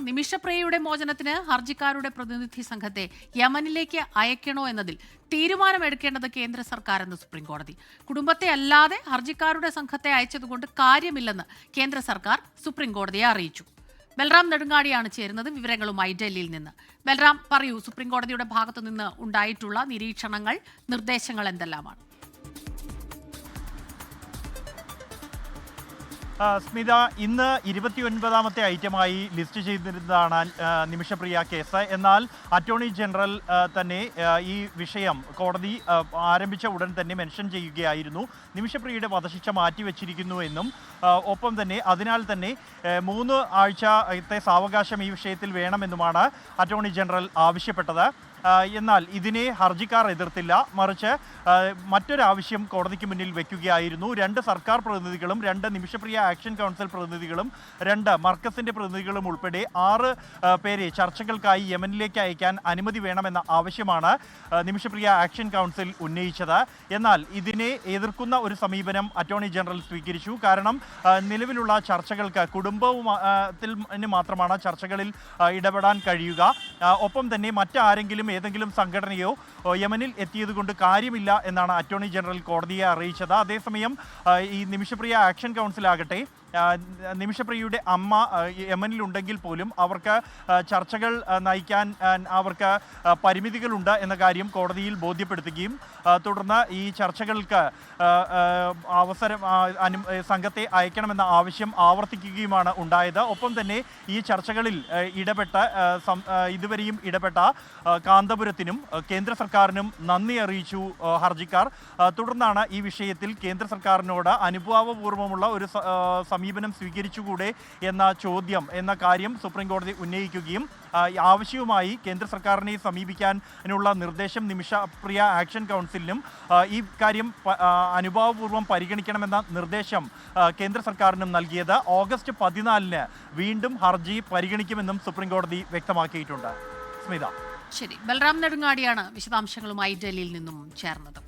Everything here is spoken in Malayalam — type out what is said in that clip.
നിമിഷപ്രിയയുടെ മോചനത്തിന് ഹർജിക്കാരുടെ പ്രതിനിധി സംഘത്തെ യമനിലേക്ക് അയക്കണോ എന്നതിൽ തീരുമാനമെടുക്കേണ്ടത് കേന്ദ്ര സർക്കാരെന്ന് സുപ്രീംകോടതി. കുടുംബത്തെ അല്ലാതെ ഹർജിക്കാരുടെ സംഘത്തെ അയച്ചതുകൊണ്ട് കാര്യമില്ലെന്ന് കേന്ദ്ര സർക്കാർ സുപ്രീംകോടതിയെ അറിയിച്ചു. ബൽറാം നെടുങ്ങാടിയാണ് ചേരുന്നത് വിവരങ്ങളുമായി ഡൽഹിയിൽ നിന്ന്. ബൽറാം, പറയൂ, സുപ്രീംകോടതിയുടെ ഭാഗത്തു നിന്ന് ഉണ്ടായിട്ടുള്ള നിരീക്ഷണങ്ങൾ, നിർദ്ദേശങ്ങൾ എന്തെല്ലാമാണ്? സ്മിത, ഇന്ന് 29ാമത്തെ ഐറ്റമായി ലിസ്റ്റ് ചെയ്തിരുന്നതാണ് നിമിഷപ്രിയ കേസ്. എന്നാൽ അറ്റോർണി ജനറൽ തന്നെ ഈ വിഷയം കോടതി ആരംഭിച്ച ഉടൻ തന്നെ മെൻഷൻ ചെയ്യുകയായിരുന്നു. നിമിഷപ്രിയയുടെ വധശിക്ഷ മാറ്റിവെച്ചിരിക്കുന്നു എന്നും ഒപ്പം തന്നെ അതിനാൽ തന്നെ 3 ആഴ്ചത്തെ സാവകാശം ഈ വിഷയത്തിൽ വേണമെന്നുമാണ് അറ്റോർണി ജനറൽ ആവശ്യപ്പെട്ടത്. എന്നാൽ ഇതിനെ ഹർജിക്കാർ എതിർത്തില്ല. മറിച്ച് മറ്റൊരാവശ്യം കോടതിക്ക് മുന്നിൽ വയ്ക്കുകയായിരുന്നു. 2 സർക്കാർ പ്രതിനിധികളും 2 നിമിഷപ്രിയ ആക്ഷൻ കൗൺസിൽ പ്രതിനിധികളും 2 മർക്കസിന്റെ പ്രതിനിധികളും ഉൾപ്പെടെ 6 പേരെ ചർച്ചകൾക്കായി യമനിലേക്ക് അയക്കാൻ അനുമതി വേണമെന്ന ആവശ്യമാണ് നിമിഷപ്രിയ ആക്ഷൻ കൗൺസിൽ ഉന്നയിച്ചത്. എന്നാൽ ഇതിനെ എതിർക്കുന്ന ഒരു സമീപനം അറ്റോർണി ജനറൽ സ്വീകരിച്ചു. കാരണം നിലവിലുള്ള ചർച്ചകൾക്ക് കുടുംബത്തിൽ മാത്രമാണ് ചർച്ചകളിൽ ഇടപെടാൻ കഴിയുക. ഒപ്പം തന്നെ മറ്റാരെങ്കിലും ഏതെങ്കിലും സംഘടനയോ യമനിൽ എത്തിയത് കൊണ്ട് കാര്യമില്ല എന്നാണ് അറ്റോർണി ജനറൽ കോടതിയെ അറിയിച്ചത്. അതേസമയം ഈ നിമിഷപ്രിയ ആക്ഷൻ കൗൺസിലാകട്ടെ നിമിഷപ്രിയയുടെ അമ്മ യമനിലുണ്ടെങ്കിൽ പോലും അവർക്ക് ചർച്ചകൾ നയിക്കാൻ അവർക്ക് പരിമിതികളുണ്ട് എന്ന കാര്യം കോടതിയിൽ ബോധ്യപ്പെടുത്തുകയും തുടർന്ന് ഈ ചർച്ചകൾക്ക് സംഘത്തെ അയക്കണമെന്ന ആവശ്യം ആവർത്തിക്കുകയുമാണ് ഉണ്ടായത്. ഒപ്പം തന്നെ ഈ ചർച്ചകളിൽ ഇതുവരെയും ഇടപെട്ട കാന്തപുരത്തിനും കേന്ദ്ര സർക്കാരിനും നന്ദി അറിയിച്ചു ഹർജിക്കാർ. തുടർന്നാണ് ഈ വിഷയത്തിൽ കേന്ദ്ര സർക്കാരിനോട് അനുഭാവപൂർവ്വമുള്ള ഒരു സമീപനം സ്വീകരിച്ചുകൂടെ എന്ന കാര്യം സുപ്രീംകോടതി ഉന്നയിക്കുകയും ആവശ്യവുമായി കേന്ദ്ര സർക്കാരിനെ സമീപിക്കാനുള്ള നിർദ്ദേശം നിമിഷപ്രിയ ആക്ഷൻ കൗൺസിലിനും ഈ കാര്യം അനുഭാവപൂർവ്വം പരിഗണിക്കണമെന്ന നിർദ്ദേശം കേന്ദ്ര സർക്കാരിനും നൽകിയത്. ഓഗസ്റ്റ് 14-ന് വീണ്ടും ഹർജി പരിഗണിക്കുമെന്നും സുപ്രീംകോടതി വ്യക്തമാക്കിയിട്ടുണ്ട്. സ്മിത. ശരി, ബൽറാം നെടുങ്ങാടിയാണ് വിശദാംശങ്ങളുമായി ഡൽഹിയിൽ നിന്നും ചേർന്നത്.